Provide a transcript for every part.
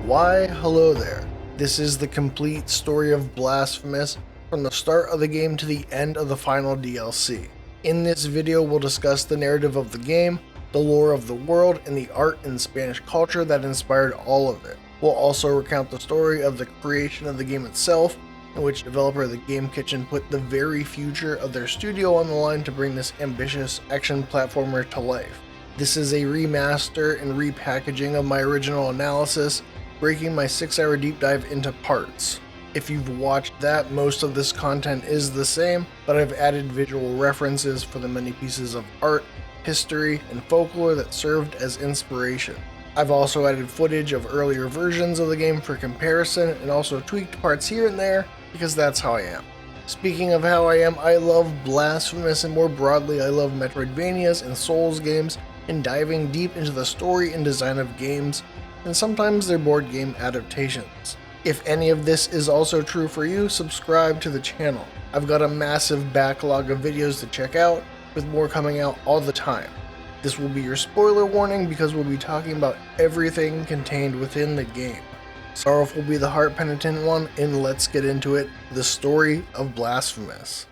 Why, hello there. This is the complete story of Blasphemous from the start of the game to the end of the final DLC. In this video, we'll discuss the narrative of the game, the lore of the world, and the art and Spanish culture that inspired all of it. We'll also recount the story of the creation of the game itself, in which developer The Game Kitchen put the very future of their studio on the line to bring this ambitious action platformer to life. This is a remaster and repackaging of my original analysis, breaking my 6-hour deep dive into parts. If you've watched that, most of this content is the same, but I've added visual references for the many pieces of art, history, and folklore that served as inspiration. I've also added footage of earlier versions of the game for comparison, and also tweaked parts here and there, because that's how I am. Speaking of how I am, I love Blasphemous, and more broadly, I love Metroidvanias and Souls games, and diving deep into the story and design of games, and sometimes their board game adaptations. If any of this is also true for you, subscribe to the channel. I've got a massive backlog of videos to check out, with more coming out all the time. This will be your spoiler warning because we'll be talking about everything contained within the game. Sorrowful be the heart penitent one, and let's get into it, the story of Blasphemous.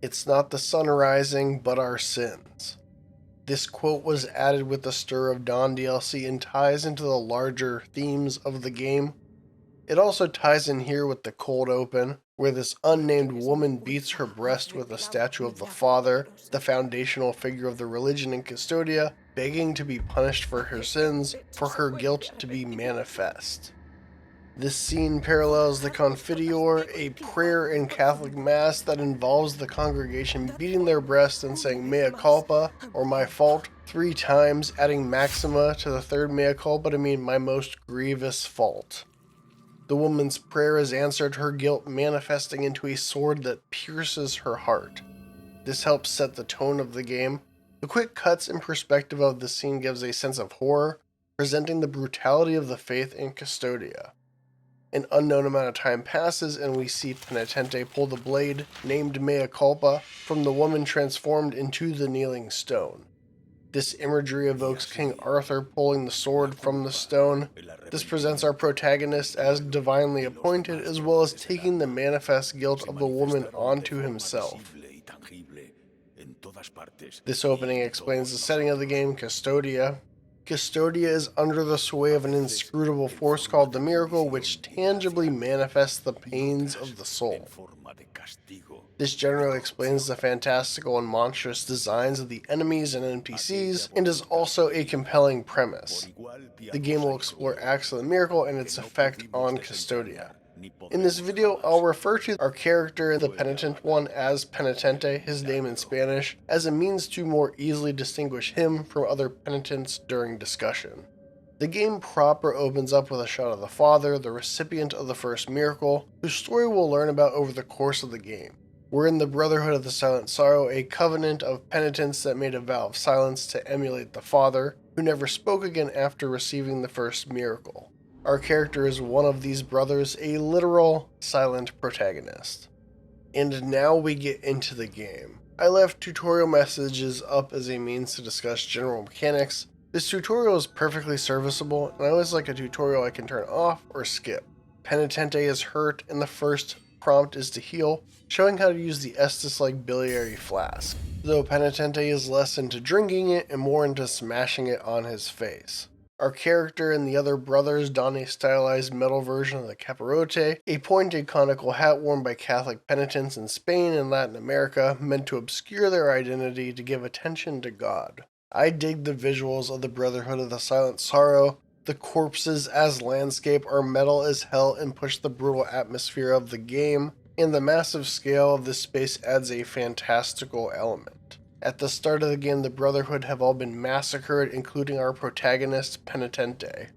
It's not the sun rising, but our sins. This quote was added with the Stir of Dawn DLC and ties into the larger themes of the game. It also ties in here with the cold open, where this unnamed woman beats her breast with a statue of the Father, the foundational figure of the religion in Custodia, begging to be punished for her sins, for her guilt to be manifest. This scene parallels the Confiteor, a prayer in Catholic Mass that involves the congregation beating their breast and saying mea culpa, or my fault, 3 times, adding maxima to the third mea culpa to mean my most grievous fault. The woman's prayer is answered, her guilt manifesting into a sword that pierces her heart. This helps set the tone of the game. The quick cuts and perspective of the scene gives a sense of horror, presenting the brutality of the faith in Custodia. An unknown amount of time passes and we see Penitente pull the blade, named Mea Culpa, from the woman transformed into the kneeling stone. This imagery evokes King Arthur pulling the sword from the stone. This presents our protagonist as divinely appointed, as well as taking the manifest guilt of the woman onto himself. This opening explains the setting of the game, Custodia. Custodia is under the sway of an inscrutable force called the Miracle, which tangibly manifests the pains of the soul. This generally explains the fantastical and monstrous designs of the enemies and NPCs, and is also a compelling premise. The game will explore acts of the Miracle and its effect on Custodia. In this video, I'll refer to our character, the penitent one, as Penitente, his name in Spanish, as a means to more easily distinguish him from other penitents during discussion. The game proper opens up with a shot of the Father, the recipient of the first miracle, whose story we'll learn about over the course of the game. We're in the Brotherhood of the Silent Sorrow, a covenant of penitents that made a vow of silence to emulate the Father, who never spoke again after receiving the first miracle. Our character is one of these brothers, a literal silent protagonist. And now we get into the game. I left tutorial messages up as a means to discuss general mechanics. This tutorial is perfectly serviceable, and I always like a tutorial I can turn off or skip. Penitente is hurt, and the first prompt is to heal, showing how to use the Estus-like biliary flask, though Penitente is less into drinking it and more into smashing it on his face. Our character and the other brothers don a stylized metal version of the capirote, a pointed conical hat worn by Catholic penitents in Spain and Latin America, meant to obscure their identity to give attention to God. I dig the visuals of the Brotherhood of the Silent Sorrow. The corpses as landscape are metal as hell and push the brutal atmosphere of the game, and the massive scale of this space adds a fantastical element. At the start of the game, the Brotherhood have all been massacred, including our protagonist, Penitente.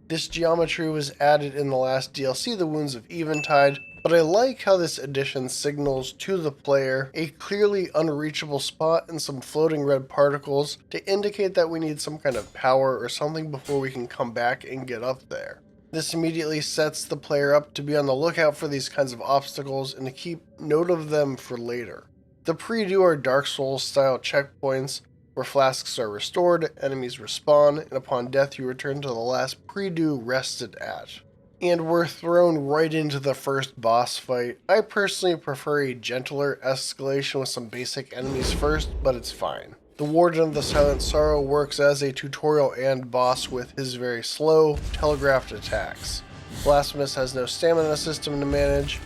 This geometry was added in the last DLC, The Wounds of Eventide, but I like how this addition signals to the player a clearly unreachable spot and some floating red particles to indicate that we need some kind of power or something before we can come back and get up there. This immediately sets the player up to be on the lookout for these kinds of obstacles and to keep note of them for later. The pre-do are Dark Souls style checkpoints where flasks are restored, enemies respawn, and upon death you return to the last pre-do rested at. And we're thrown right into the first boss fight. I personally prefer a gentler escalation with some basic enemies first, but it's fine. The Warden of the Silent Sorrow works as a tutorial and boss with his very slow, telegraphed attacks. Blasphemous has no stamina system to manage.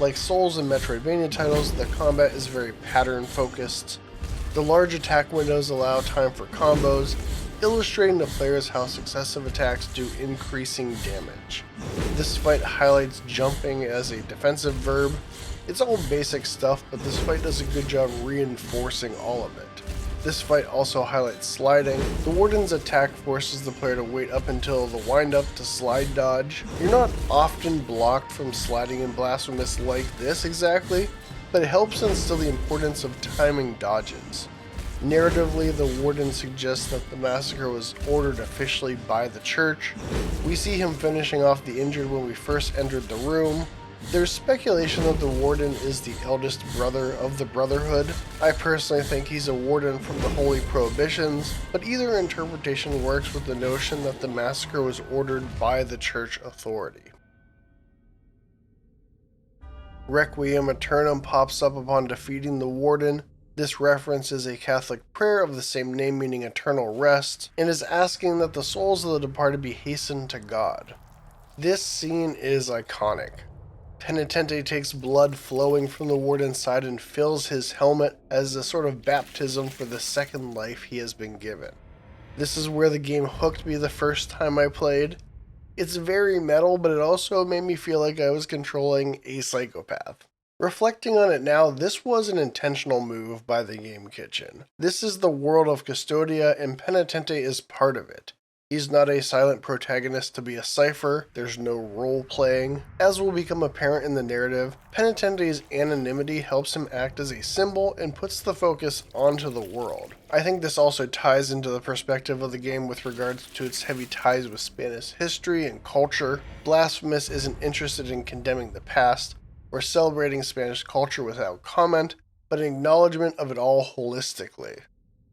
Like Souls and Metroidvania titles, the combat is very pattern-focused. The large attack windows allow time for combos, illustrating to players how successive attacks do increasing damage. This fight highlights jumping as a defensive verb. It's all basic stuff, but this fight does a good job reinforcing all of it. This fight also highlights sliding. The Warden's attack forces the player to wait up until the wind-up to slide dodge. You're not often blocked from sliding in Blasphemous like this exactly, but it helps instill the importance of timing dodges. Narratively, the Warden suggests that the massacre was ordered officially by the church. We see him finishing off the injured when we first entered the room. There's speculation that the Warden is the eldest brother of the Brotherhood. I personally think he's a Warden from the Holy Prohibitions, but either interpretation works with the notion that the massacre was ordered by the church authority. Requiem Aeternum pops up upon defeating the Warden. This reference is a Catholic prayer of the same name meaning eternal rest, and is asking that the souls of the departed be hastened to God. This scene is iconic. Penitente takes blood flowing from the Warden's side and fills his helmet as a sort of baptism for the second life he has been given. This is where the game hooked me the first time I played. It's very metal, but it also made me feel like I was controlling a psychopath. Reflecting on it now, this was an intentional move by the Game Kitchen. This is the world of Custodia, and Penitente is part of it. He's not a silent protagonist to be a cipher, there's no role-playing. As will become apparent in the narrative, Penitente's anonymity helps him act as a symbol and puts the focus onto the world. I think this also ties into the perspective of the game with regards to its heavy ties with Spanish history and culture. Blasphemous isn't interested in condemning the past, or celebrating Spanish culture without comment, but an acknowledgement of it all holistically.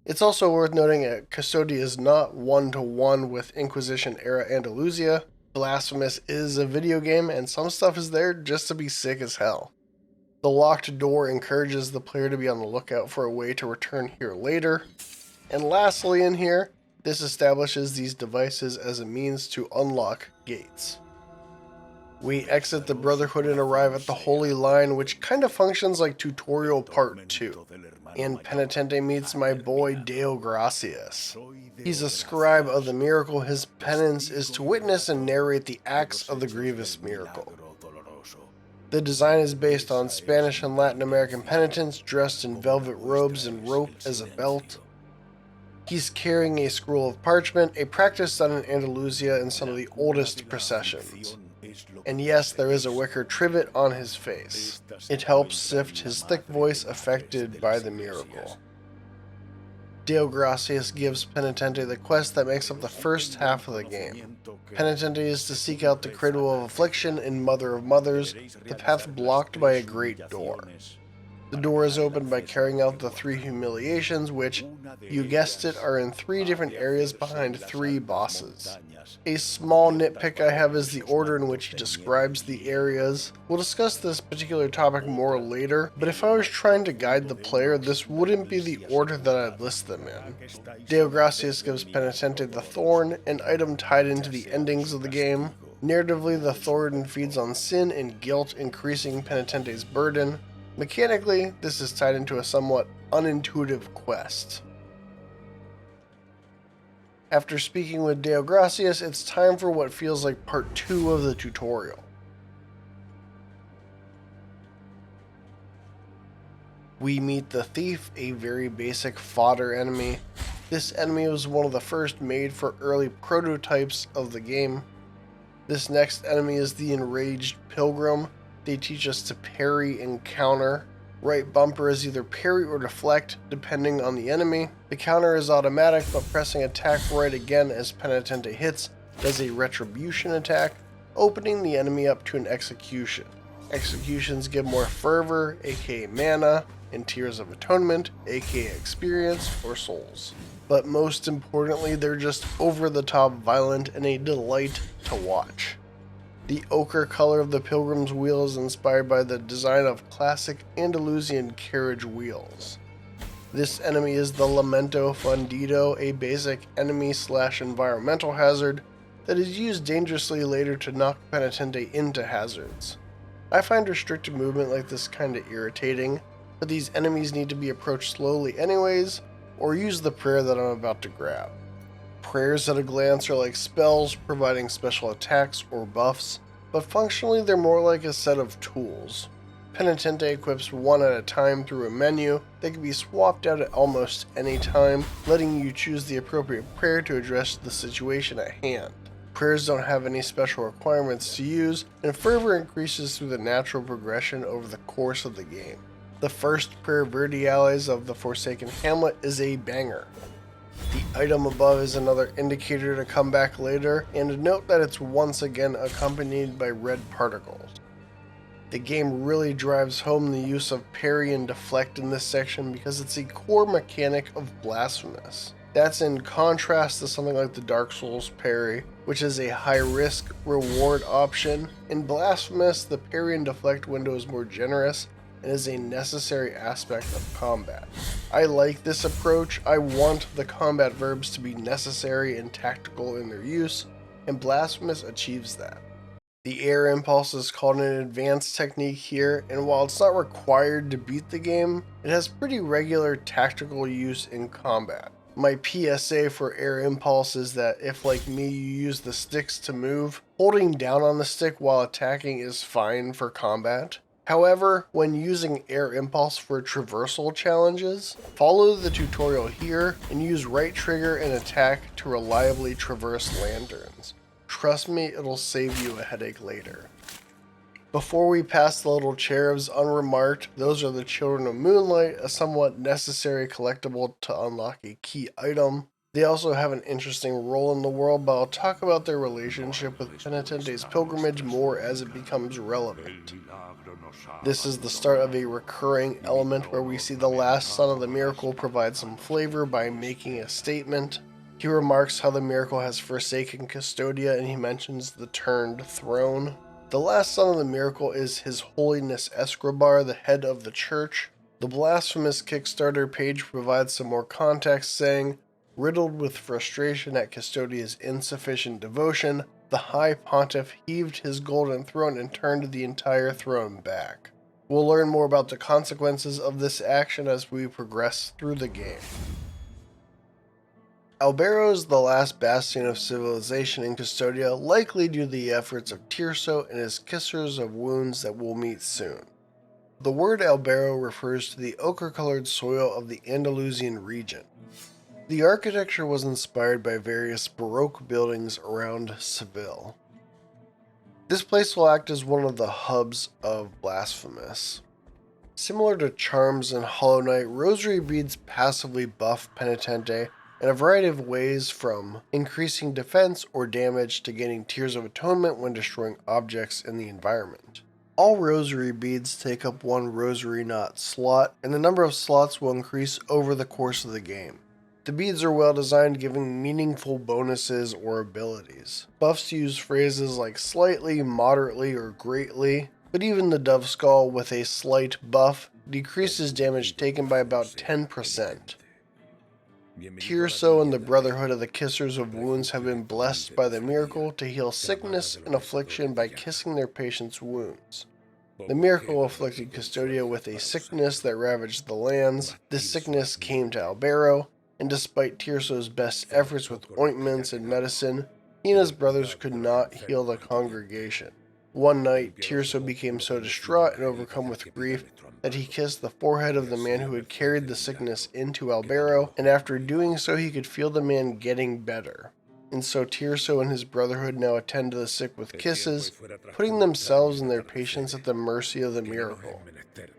It's also worth noting that Custodia is not one-to-one with Inquisition-era Andalusia. Blasphemous is a video game, and some stuff is there just to be sick as hell. The locked door encourages the player to be on the lookout for a way to return here later. And lastly in here, this establishes these devices as a means to unlock gates. We exit the Brotherhood and arrive at the Holy Line, which kind of functions like Tutorial Part 2. And Penitente meets my boy Deo Gracias. He's a scribe of the miracle. His penance is to witness and narrate the acts of the grievous miracle. The design is based on Spanish and Latin American penitents dressed in velvet robes and rope as a belt. He's carrying a scroll of parchment, a practice done in Andalusia in some of the oldest processions. And yes, there is a wicker trivet on his face. It helps sift his thick voice affected by the miracle. Deo Gracias gives Penitente the quest that makes up the first half of the game. Penitente is to seek out the Cradle of Affliction and Mother of Mothers, the path blocked by a great door. The door is opened by carrying out the 3 humiliations, which, you guessed it, are in 3 different areas behind 3 bosses. A small nitpick I have is the order in which he describes the areas. We'll discuss this particular topic more later, but if I was trying to guide the player, this wouldn't be the order that I'd list them in. Deo Gracias gives Penitente the Thorn, an item tied into the endings of the game. Narratively, the Thorn feeds on sin and guilt, increasing Penitente's burden. Mechanically, this is tied into a somewhat unintuitive quest. After speaking with Deo Gracias, it's time for what feels like part 2 of the tutorial. We meet the Thief, a very basic fodder enemy. This enemy was one of the first made for early prototypes of the game. This next enemy is the Enraged Pilgrim. They teach us to parry and counter. Right bumper is either parry or deflect, depending on the enemy. The counter is automatic, but pressing attack right again as Penitente hits does a retribution attack. opening the enemy up to an execution. Executions give more fervor, aka mana, and Tears of Atonement, aka experience or souls. But most importantly, they're just over-the-top violent and a delight to watch. The ochre color of the Pilgrim's wheel is inspired by the design of classic Andalusian carriage wheels. This enemy is the Lamento Fundido, a basic enemy/environmental hazard that is used dangerously later to knock Penitente into hazards. I find restricted movement like this kinda irritating, but these enemies need to be approached slowly anyways, or use the prayer that I'm about to grab. Prayers at a glance are like spells, providing special attacks or buffs, but functionally they're more like a set of tools. Penitente equips one at a time through a menu that can be swapped out at almost any time, letting you choose the appropriate prayer to address the situation at hand. Prayers don't have any special requirements to use, and fervor increases through the natural progression over the course of the game. The first prayer Verdiales of the Forsaken Hamlet is a banger. The item above is another indicator to come back later, and note that it's once again accompanied by red particles. The game really drives home the use of parry and deflect in this section because it's a core mechanic of Blasphemous. That's in contrast to something like the Dark Souls parry, which is a high-risk reward option. In Blasphemous, the parry and deflect window is more generous and is a necessary aspect of combat. I like this approach. I want the combat verbs to be necessary and tactical in their use, and Blasphemous achieves that. The air impulse is called an advanced technique here, and while it's not required to beat the game, it has pretty regular tactical use in combat. My PSA for air impulse is that if, like me, you use the sticks to move, holding down on the stick while attacking is fine for combat. However, when using air impulse for traversal challenges, follow the tutorial here and use right trigger and attack to reliably traverse lanterns. Trust me, it'll save you a headache later. Before we pass the little cherubs unremarked, those are the Children of Moonlight, a somewhat necessary collectible to unlock a key item. They also have an interesting role in the world, but I'll talk about their relationship with Penitente's pilgrimage more as it becomes relevant. This is the start of a recurring element where we see the last son of the miracle provide some flavor by making a statement. He remarks how the miracle has forsaken Custodia, and he mentions the turned throne. The last son of the miracle is His Holiness Escobar, the head of the church. The Blasphemous Kickstarter page provides some more context, saying, riddled with frustration at Custodia's insufficient devotion, the High Pontiff heaved his golden throne and turned the entire throne back. We'll learn more about the consequences of this action as we progress through the game. Albero is the last bastion of civilization in Custodia, likely due to the efforts of Tirso and his Kissers of Wounds that we'll meet soon. The word Albero refers to the ochre-colored soil of the Andalusian region. The architecture was inspired by various Baroque buildings around Seville. This place will act as one of the hubs of Blasphemous. Similar to charms in Hollow Knight, rosary beads passively buff Penitente in a variety of ways, from increasing defense or damage to gaining Tears of Atonement when destroying objects in the environment. All rosary beads take up one rosary knot slot, and the number of slots will increase over the course of the game. The beads are well designed, giving meaningful bonuses or abilities. Buffs use phrases like slightly, moderately, or greatly, but even the Dove Skull with a slight buff decreases damage taken by about 10%. Tirso and the Brotherhood of the Kissers of Wounds have been blessed by the miracle to heal sickness and affliction by kissing their patients' wounds. The miracle afflicted Custodia with a sickness that ravaged the lands. This sickness came to Albero, and despite Tirso's best efforts with ointments and medicine, he and his brothers could not heal the congregation. One night, Tirso became so distraught and overcome with grief that he kissed the forehead of the man who had carried the sickness into Albero, and after doing so he could feel the man getting better. and so Tirso and his brotherhood now attend to the sick with kisses, putting themselves and their patients at the mercy of the miracle.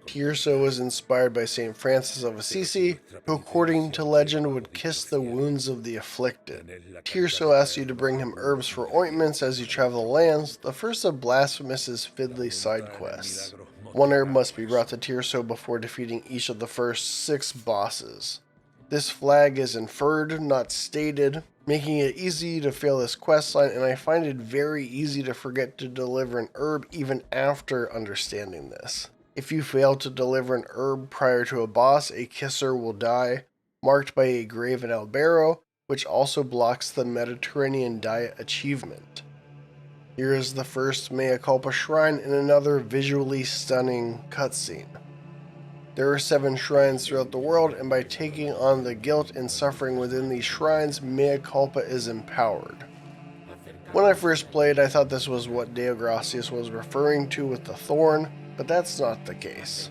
Tirso was inspired by St. Francis of Assisi, who according to legend would kiss the wounds of the afflicted. Tirso asks you to bring him herbs for ointments as you travel the lands, the first of Blasphemous' fiddly side quests. One herb must be brought to Tirso before defeating each of the first 6 bosses. This flag is inferred, not stated, making it easy to fail this questline, and I find it very easy to forget to deliver an herb even after understanding this. If you fail to deliver an herb prior to a boss, a kisser will die, marked by a grave in Albero, which also blocks the Mediterranean diet achievement. Here is the first Mea Culpa shrine in another visually stunning cutscene. There are 7 shrines throughout the world, and by taking on the guilt and suffering within these shrines, Mea Culpa is empowered. When I first played, I thought this was what Deo Gracias was referring to with the thorn, but that's not the case.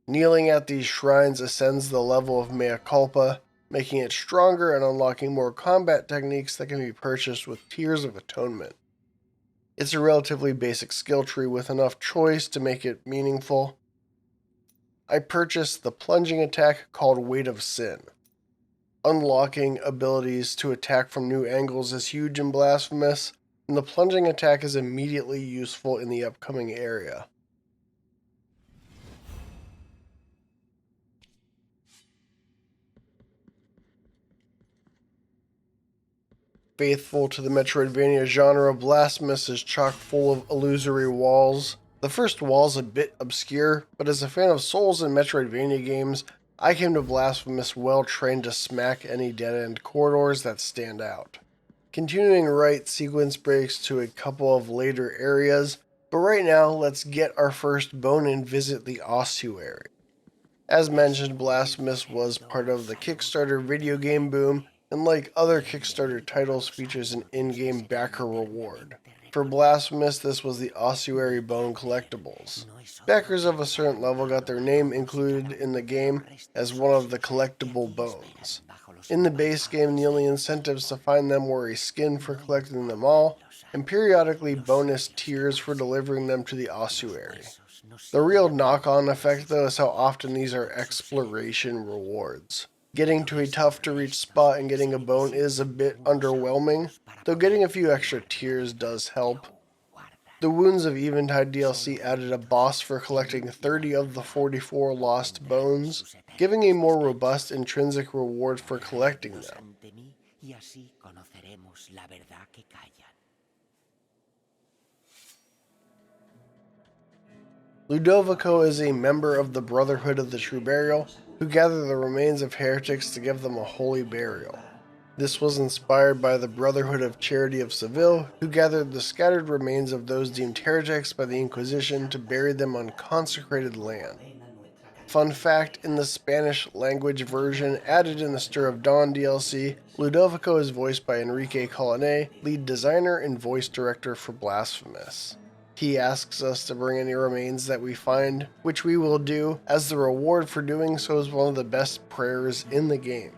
Kneeling at these shrines ascends the level of Mea Culpa, making it stronger and unlocking more combat techniques that can be purchased with Tears of Atonement. It's a relatively basic skill tree with enough choice to make it meaningful. I purchased the plunging attack called Weight of Sin. Unlocking abilities to attack from new angles is huge in Blasphemous, and the plunging attack is immediately useful in the upcoming area. Faithful to the Metroidvania genre, Blasphemous is chock full of illusory walls. The first wall is a bit obscure, but as a fan of Souls and Metroidvania games, I came to Blasphemous well trained to smack any dead-end corridors that stand out. Continuing right, sequence breaks to a couple of later areas, but right now, let's get our first bone and visit the ossuary. As mentioned, Blasphemous was part of the Kickstarter video game boom, and like other Kickstarter titles, features an in-game backer reward. For Blasphemous, this was the Ossuary Bone collectibles. Backers of a certain level got their name included in the game as one of the collectible bones. In the base game, the only incentives to find them were a skin for collecting them all, and periodically bonus tiers for delivering them to the ossuary. The real knock-on effect, though, is how often these are exploration rewards. Getting to a tough-to-reach spot and getting a bone is a bit underwhelming, though getting a few extra tiers does help. The Wounds of Eventide DLC added a boss for collecting 30 of the 44 lost bones, giving a more robust intrinsic reward for collecting them. Ludovico is a member of the Brotherhood of the True Burial, who gather the remains of heretics to give them a holy burial. This was inspired by the Brotherhood of Charity of Seville, who gathered the scattered remains of those deemed heretics by the Inquisition to bury them on consecrated land. Fun fact, in the Spanish language version added in the Stir of Dawn DLC, Ludovico is voiced by Enrique Collinet, lead designer and voice director for Blasphemous. He asks us to bring any remains that we find, which we will do, as the reward for doing so is one of the best prayers in the game.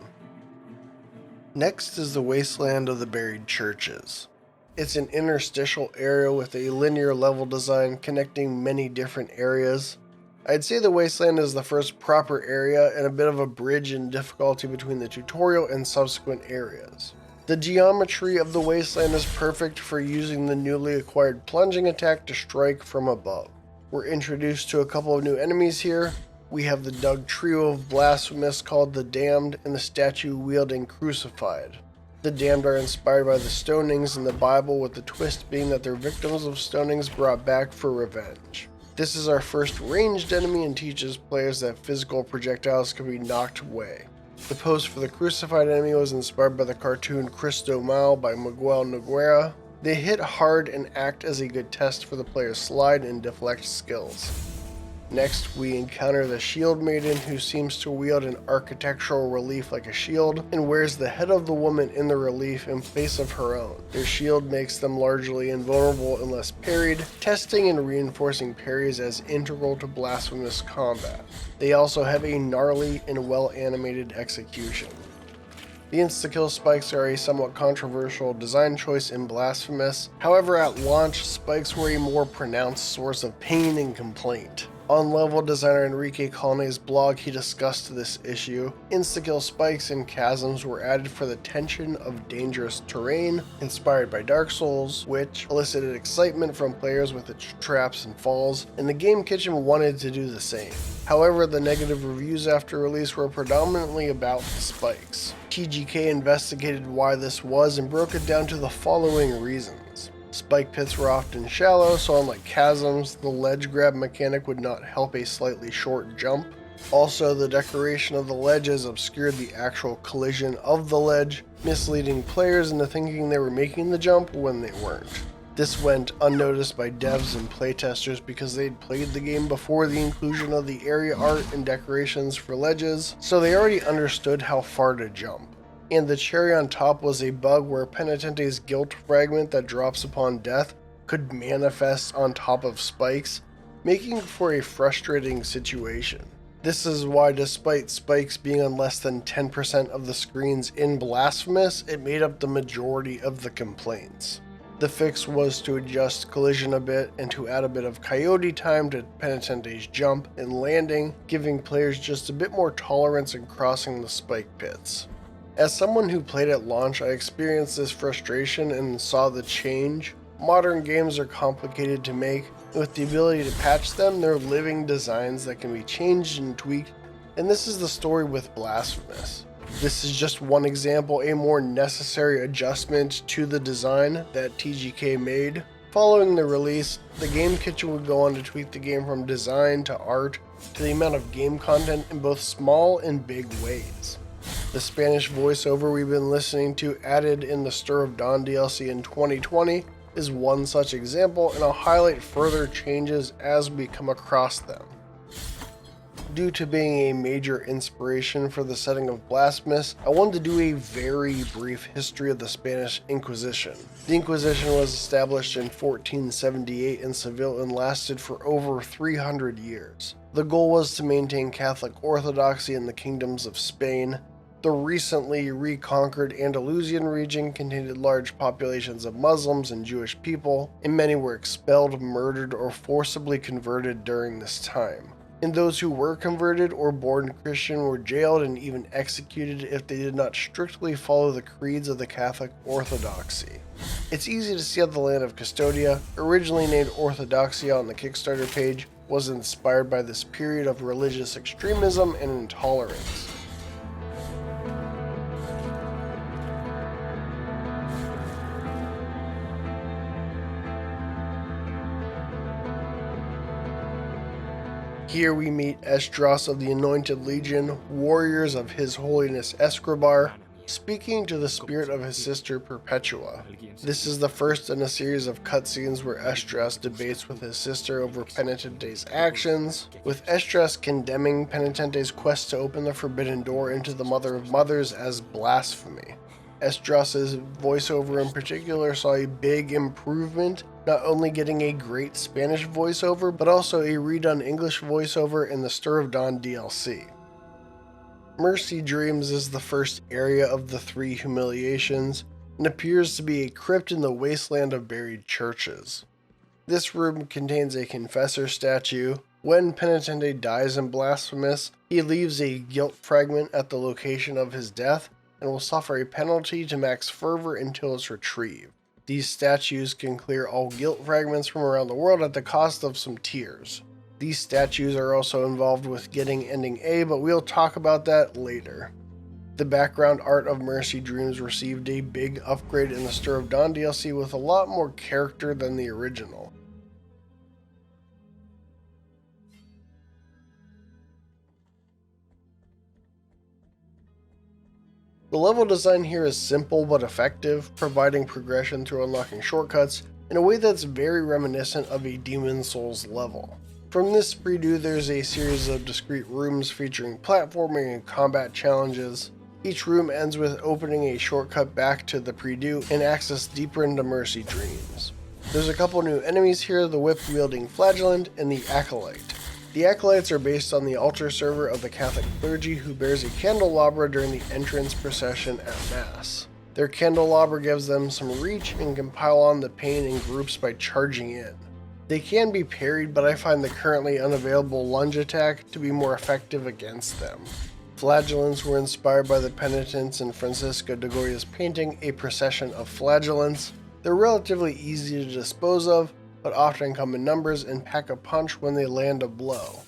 Next is the Wasteland of the Buried Churches. It's an interstitial area with a linear level design connecting many different areas. I'd say the Wasteland is the first proper area and a bit of a bridge in difficulty between the tutorial and subsequent areas. The geometry of the Wasteland is perfect for using the newly acquired plunging attack to strike from above. We're introduced to a couple of new enemies here. We have the Dug trio of Blasphemous called the Damned and the statue wielding Crucified. The Damned are inspired by the stonings in the Bible, with the twist being that they're victims of stonings brought back for revenge. This is our first ranged enemy and teaches players that physical projectiles can be knocked away. The pose for the Crucified enemy was inspired by the cartoon Cristo Mal by Miguel Noguera. They hit hard and act as a good test for the player's slide and deflect skills. Next, we encounter the Shield Maiden, who seems to wield an architectural relief like a shield and wears the head of the woman in the relief in place of her own. Their shield makes them largely invulnerable unless parried, testing and reinforcing parries as integral to Blasphemous combat. They also have a gnarly and well-animated execution. The insta-kill spikes are a somewhat controversial design choice in Blasphemous. However, at launch, spikes were a more pronounced source of pain and complaint. On level designer Enrique Colne's blog, he discussed this issue. Insta-kill spikes and chasms were added for the tension of dangerous terrain, inspired by Dark Souls, which elicited excitement from players with its traps and falls, and the Game Kitchen wanted to do the same. However, the negative reviews after release were predominantly about the spikes. TGK investigated why this was and broke it down to the following reasons. Spike pits were often shallow, so unlike chasms, the ledge grab mechanic would not help a slightly short jump. Also, the decoration of the ledges obscured the actual collision of the ledge, misleading players into thinking they were making the jump when they weren't. This went unnoticed by devs and playtesters because they'd played the game before the inclusion of the area art and decorations for ledges, so they already understood how far to jump. And the cherry on top was a bug where Penitente's guilt fragment that drops upon death could manifest on top of spikes, making for a frustrating situation. This is why, despite spikes being on less than 10% of the screens in Blasphemous, it made up the majority of the complaints. The fix was to adjust collision a bit and to add a bit of coyote time to Penitente's jump and landing, giving players just a bit more tolerance in crossing the spike pits. As someone who played at launch, I experienced this frustration and saw the change. Modern games are complicated to make, and with the ability to patch them, they're living designs that can be changed and tweaked, and this is the story with Blasphemous. This is just one example, a more necessary adjustment to the design that TGK made. Following the release, the Game Kitchen would go on to tweak the game from design to art to the amount of game content in both small and big ways. The Spanish voiceover we've been listening to, added in the Stir of Dawn DLC in 2020, is one such example, and I'll highlight further changes as we come across them. Due to being a major inspiration for the setting of Blasphemous, I wanted to do a very brief history of the Spanish Inquisition. The Inquisition was established in 1478 in Seville and lasted for over 300 years. The goal was to maintain Catholic orthodoxy in the kingdoms of Spain. The recently reconquered Andalusian region contained large populations of Muslims and Jewish people, and many were expelled, murdered, or forcibly converted during this time. And those who were converted or born Christian were jailed and even executed if they did not strictly follow the creeds of the Catholic Orthodoxy. It's easy to see how the land of Custodia, originally named Orthodoxia on the Kickstarter page, was inspired by this period of religious extremism and intolerance. Here we meet Esdras of the Anointed Legion, warriors of His Holiness Escribar, speaking to the spirit of his sister Perpetua. This is the first in a series of cutscenes where Esdras debates with his sister over Penitente's actions, with Esdras condemning Penitente's quest to open the forbidden door into the Mother of Mothers as blasphemy. Esdras' voiceover in particular saw a big improvement, not only getting a great Spanish voiceover, but also a redone English voiceover in the Stir of Dawn DLC. Mercy Dreams is the first area of the 3 humiliations, and appears to be a crypt in the wasteland of buried churches. This room contains a confessor statue. When Penitente dies in Blasphemous, he leaves a guilt fragment at the location of his death, and will suffer a penalty to max fervor until it's retrieved. These statues can clear all guilt fragments from around the world at the cost of some tears. These statues are also involved with getting ending A, but we'll talk about that later. The background art of Mercy Dreams received a big upgrade in the Stir of Dawn DLC with a lot more character than the original. The level design here is simple but effective, providing progression through unlocking shortcuts in a way that's very reminiscent of a Demon's Souls level. From this redo, there's a series of discrete rooms featuring platforming and combat challenges. Each room ends with opening a shortcut back to the predo and access deeper into Mercy Dreams. There's a couple new enemies here, the whip-wielding Flagellant and the Acolyte. The Acolytes are based on the altar server of the Catholic clergy who bears a candelabra during the entrance procession at Mass. Their candelabra gives them some reach and can pile on the pain in groups by charging in. They can be parried, but I find the currently unavailable lunge attack to be more effective against them. Flagellants were inspired by the penitents in Francisco de Goya's painting, A Procession of Flagellants. They're relatively easy to dispose of, but often come in numbers and pack a punch when they land a blow.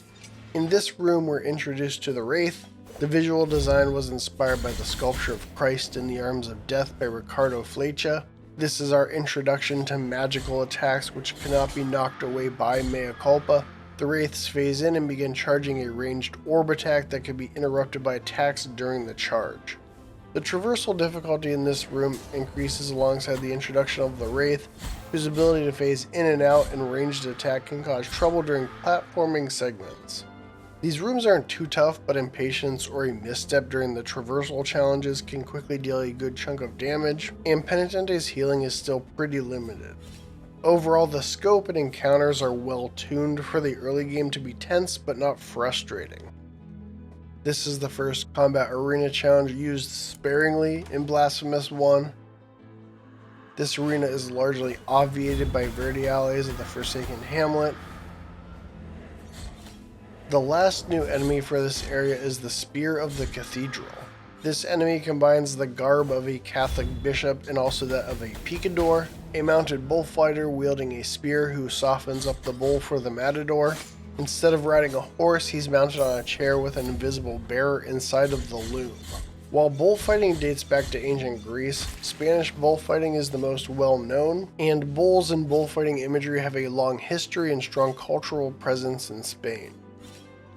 In this room, we're introduced to the Wraith. The visual design was inspired by the sculpture of Christ in the Arms of Death by Ricardo Flecha. This is our introduction to magical attacks which cannot be knocked away by mea culpa. The Wraiths phase in and begin charging a ranged orb attack that can be interrupted by attacks during the charge. The traversal difficulty in this room increases alongside the introduction of the Wraith, whose ability to phase in and out and ranged attack can cause trouble during platforming segments. These rooms aren't too tough, but impatience or a misstep during the traversal challenges can quickly deal a good chunk of damage, and Penitente's healing is still pretty limited. Overall, the scope and encounters are well tuned for the early game to be tense but not frustrating. This is the first combat arena challenge used sparingly in Blasphemous 1. This arena is largely obviated by Verdiales of the Forsaken Hamlet. The last new enemy for this area is the Spear of the Cathedral. This enemy combines the garb of a Catholic bishop and also that of a picador, a mounted bullfighter wielding a spear who softens up the bull for the matador. Instead of riding a horse, he's mounted on a chair with an invisible bearer inside of the loom. While bullfighting dates back to ancient Greece, Spanish bullfighting is the most well-known, and bulls and bullfighting imagery have a long history and strong cultural presence in Spain.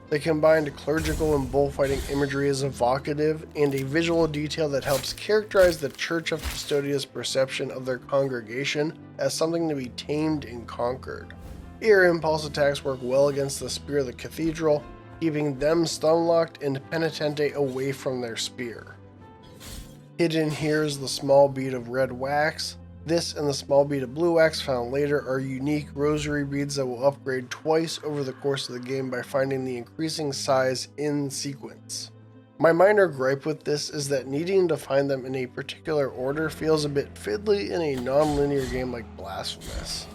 The combined clerical and bullfighting imagery is evocative and a visual detail that helps characterize the Church of Custodia's perception of their congregation as something to be tamed and conquered. Air impulse attacks work well against the Spear of the Cathedral, keeping them stun-locked and Penitente away from their spear. Hidden here is the small bead of red wax. This and the small bead of blue wax found later are unique rosary beads that will upgrade twice over the course of the game by finding the increasing size in sequence. My minor gripe with this is that needing to find them in a particular order feels a bit fiddly in a non-linear game like Blasphemous.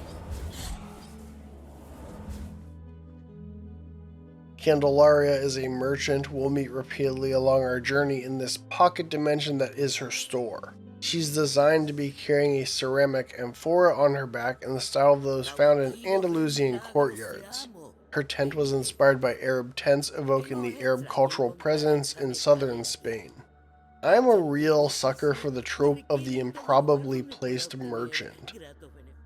Candelaria is a merchant we'll meet repeatedly along our journey in this pocket dimension that is her store. She's designed to be carrying a ceramic amphora on her back in the style of those found in Andalusian courtyards. Her tent was inspired by Arab tents evoking the Arab cultural presence in southern Spain. I'm a real sucker for the trope of the improbably placed merchant.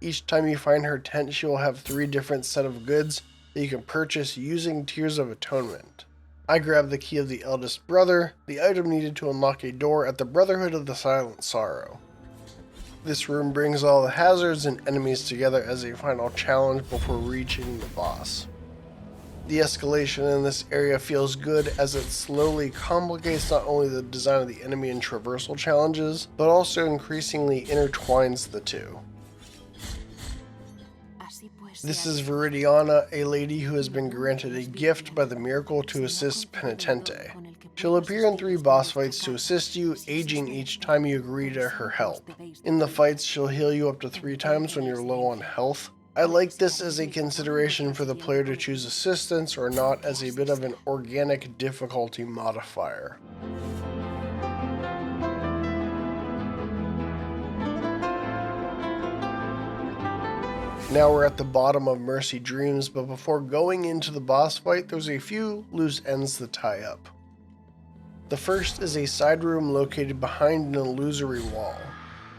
Each time you find her tent, she will have 3 different set of goods that you can purchase using Tears of Atonement. I grabbed the key of the eldest brother, the item needed to unlock a door at the Brotherhood of the Silent Sorrow. This room brings all the hazards and enemies together as a final challenge before reaching the boss. The escalation in this area feels good as it slowly complicates not only the design of the enemy and traversal challenges, but also increasingly intertwines the two. This is Viridiana, a lady who has been granted a gift by the miracle to assist Penitente. She'll appear in 3 boss fights to assist you, aging each time you agree to her help. In the fights, she'll heal you up to 3 times when you're low on health. I like this as a consideration for the player to choose assistance or not, as a bit of an organic difficulty modifier. Now we're at the bottom of Mercy Dreams, but before going into the boss fight, there's a few loose ends to tie up. The first is a side room located behind an illusory wall.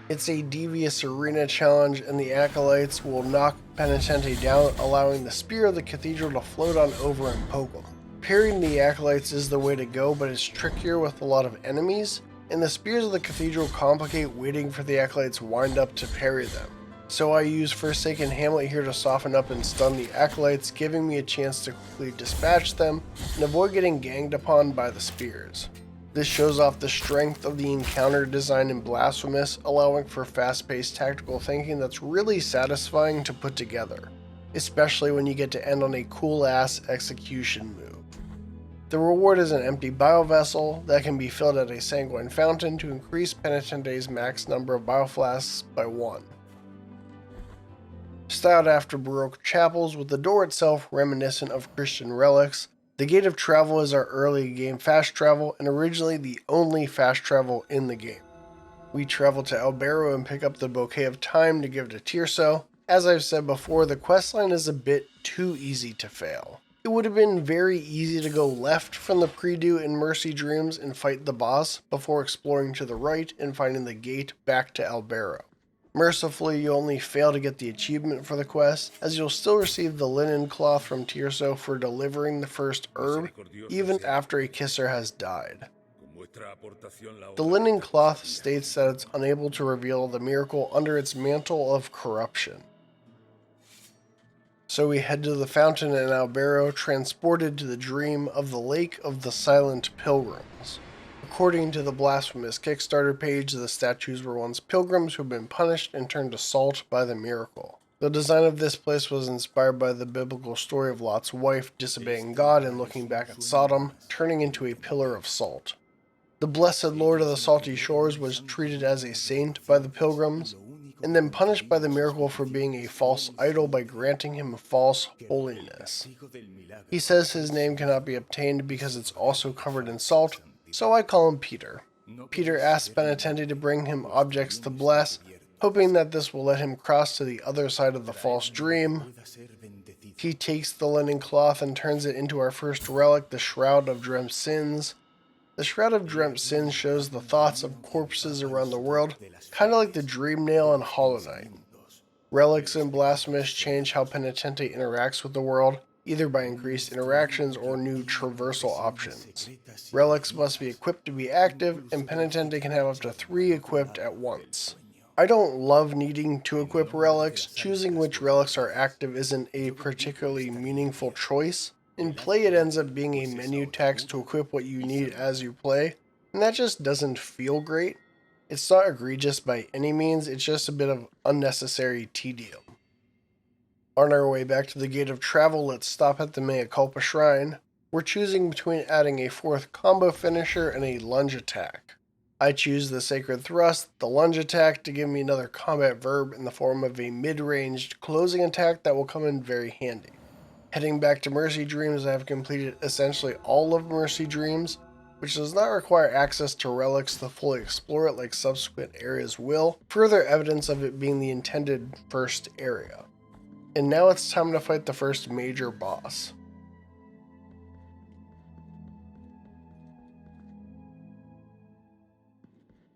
It's a devious arena challenge, and the acolytes will knock Penitente down, allowing the Spear of the Cathedral to float on over and poke him. Parrying the acolytes is the way to go, but it's trickier with a lot of enemies, and the Spears of the Cathedral complicate waiting for the acolytes wind up to parry them. So I use Forsaken Hamlet here to soften up and stun the acolytes, giving me a chance to quickly dispatch them and avoid getting ganged upon by the spears. This shows off the strength of the encounter design in Blasphemous, allowing for fast-paced tactical thinking that's really satisfying to put together, especially when you get to end on a cool-ass execution move. The reward is an empty biovessel that can be filled at a sanguine fountain to increase Penitente's max number of bioflasks by 1. Styled after Baroque chapels, with the door itself reminiscent of Christian relics, the Gate of Travel is our early game fast travel and originally the only fast travel in the game. We travel to Albero and pick up the Bouquet of Time to give to Tirso. As I've said before, the questline is a bit too easy to fail. It would have been very easy to go left from the Predu in Mercy Dreams and fight the boss before exploring to the right and finding the gate back to Albero. Mercifully, you only fail to get the achievement for the quest, as you'll still receive the linen cloth from Tirso for delivering the first herb, even after a kisser has died. The linen cloth states that it's unable to reveal the miracle under its mantle of corruption. So we head to the fountain in Albero, transported to the dream of the Lake of the Silent Pilgrims. According to the Blasphemous Kickstarter page, the statues were once pilgrims who had been punished and turned to salt by the miracle. The design of this place was inspired by the biblical story of Lot's wife disobeying God and looking back at Sodom, turning into a pillar of salt. The blessed Lord of the Salty Shores was treated as a saint by the pilgrims, and then punished by the miracle for being a false idol by granting him false holiness. He says his name cannot be obtained because it's also covered in salt, so I call him Peter. Peter asks Penitente to bring him objects to bless, hoping that this will let him cross to the other side of the false dream. He takes the linen cloth and turns it into our first relic, the Shroud of Dreamt Sins. The Shroud of Dreamt Sins shows the thoughts of corpses around the world, kind of like the Dream Nail in Hollow Knight. Relics in Blasphemous change how Penitente interacts with the world, either by increased interactions or new traversal options. Relics must be equipped to be active, and Penitente can have up to 3 equipped at once. I don't love needing to equip relics. Choosing which relics are active isn't a particularly meaningful choice. In play, it ends up being a menu text to equip what you need as you play, and that just doesn't feel great. It's not egregious by any means, it's just a bit of unnecessary tedium. On our way back to the Gate of Travel, let's stop at the Mea Culpa Shrine. We're choosing between adding a 4th combo finisher and a lunge attack. I choose the Sacred Thrust, the lunge attack, to give me another combat verb in the form of a mid-ranged closing attack that will come in very handy. Heading back to Mercy Dreams, I have completed essentially all of Mercy Dreams, which does not require access to relics to fully explore it like subsequent areas will, further evidence of it being the intended first area. And now it's time to fight the first major boss.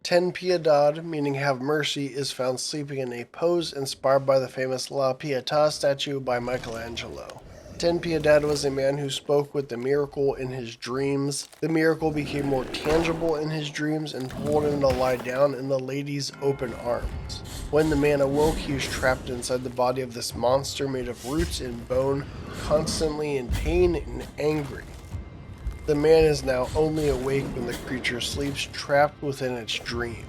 Ten Piedad, meaning have mercy, is found sleeping in a pose inspired by the famous La Pietà statue by Michelangelo. Ten Piedad was a man who spoke with the miracle in his dreams. The miracle became more tangible in his dreams and told him to lie down in the lady's open arms. When the man awoke, he was trapped inside the body of this monster made of roots and bone, constantly in pain and angry. The man is now only awake when the creature sleeps, trapped within its dream.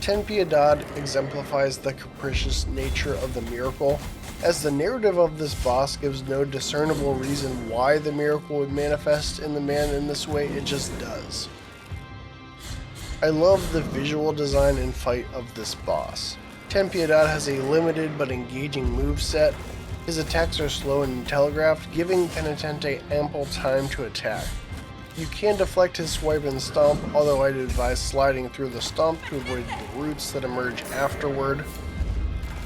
Ten Piedad exemplifies the capricious nature of the miracle, as the narrative of this boss gives no discernible reason why the miracle would manifest in the man in this way, it just does. I love the visual design and fight of this boss. Ten Piedad has a limited but engaging moveset. His attacks are slow and telegraphed, giving Penitente ample time to attack. You can deflect his swipe and stomp, although I'd advise sliding through the stomp to avoid the roots that emerge afterward.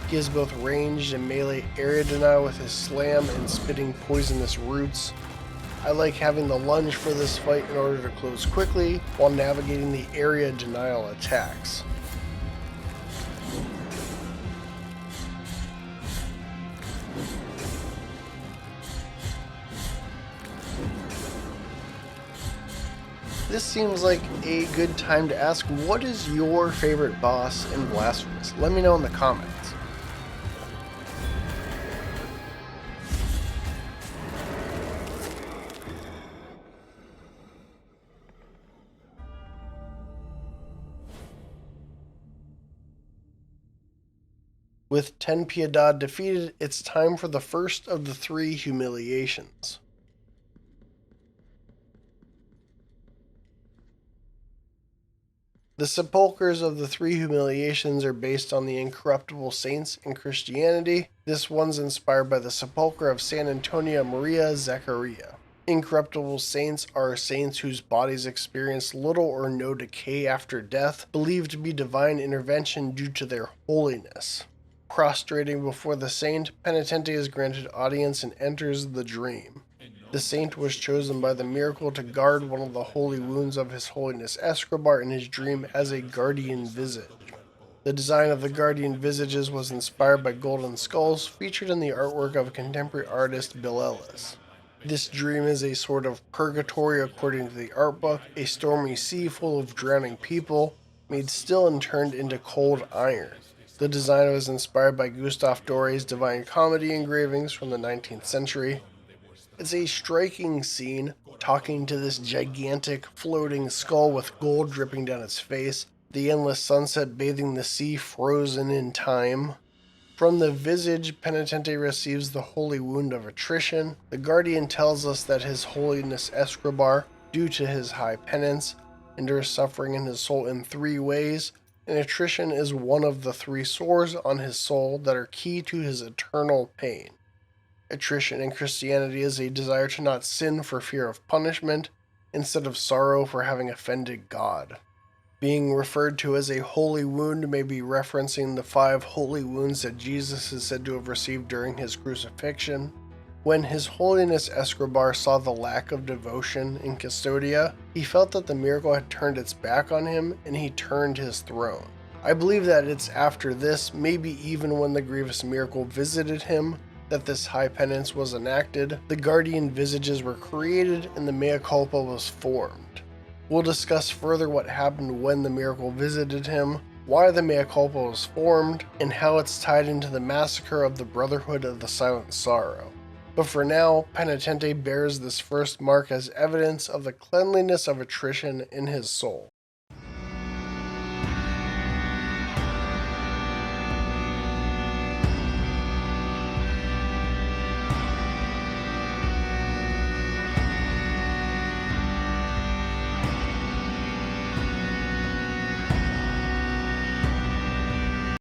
He has both ranged and melee area denial with his slam and spitting poisonous roots. I like having the lunge for this fight in order to close quickly while navigating the area denial attacks. This seems like a good time to ask, what is your favorite boss in Blasphemous? Let me know in the comments. With Ten Piedad defeated, it's time for the first of the 3 humiliations. The sepulchres of the 3 humiliations are based on the incorruptible saints in Christianity. This one's inspired by the sepulchre of San Antonia Maria Zaccaria. Incorruptible saints are saints whose bodies experience little or no decay after death, believed to be divine intervention due to their holiness. Prostrating before the saint, Penitente is granted audience and enters the dream. The saint was chosen by the miracle to guard one of the holy wounds of His Holiness Escobar in his dream as a guardian visage. The design of the guardian visages was inspired by golden skulls featured in the artwork of contemporary artist Bill Ellis. This dream is a sort of purgatory according to the art book, a stormy sea full of drowning people, made still and turned into cold iron. The design was inspired by Gustave Doré's Divine Comedy engravings from the 19th century. It's a striking scene, talking to this gigantic floating skull with gold dripping down its face, the endless sunset bathing the sea frozen in time. From the visage, Penitente receives the holy wound of attrition. The guardian tells us that His Holiness Escobar, due to his high penance, endures suffering in his soul in 3 ways, and attrition is one of the 3 sores on his soul that are key to his eternal pain. Attrition in Christianity is a desire to not sin for fear of punishment, instead of sorrow for having offended God. Being referred to as a holy wound may be referencing the 5 holy wounds that Jesus is said to have received during his crucifixion. When His Holiness Escobar saw the lack of devotion in Custodia, he felt that the miracle had turned its back on him and he turned his throne. I believe that it's after this, maybe even when the grievous miracle visited him, that this high penance was enacted, the guardian visages were created, and the mea culpa was formed. We'll discuss further what happened when the miracle visited him, why the mea culpa was formed, and how it's tied into the massacre of the Brotherhood of the Silent Sorrow. But for now, Penitente bears this first mark as evidence of the cleanliness of attrition in his soul.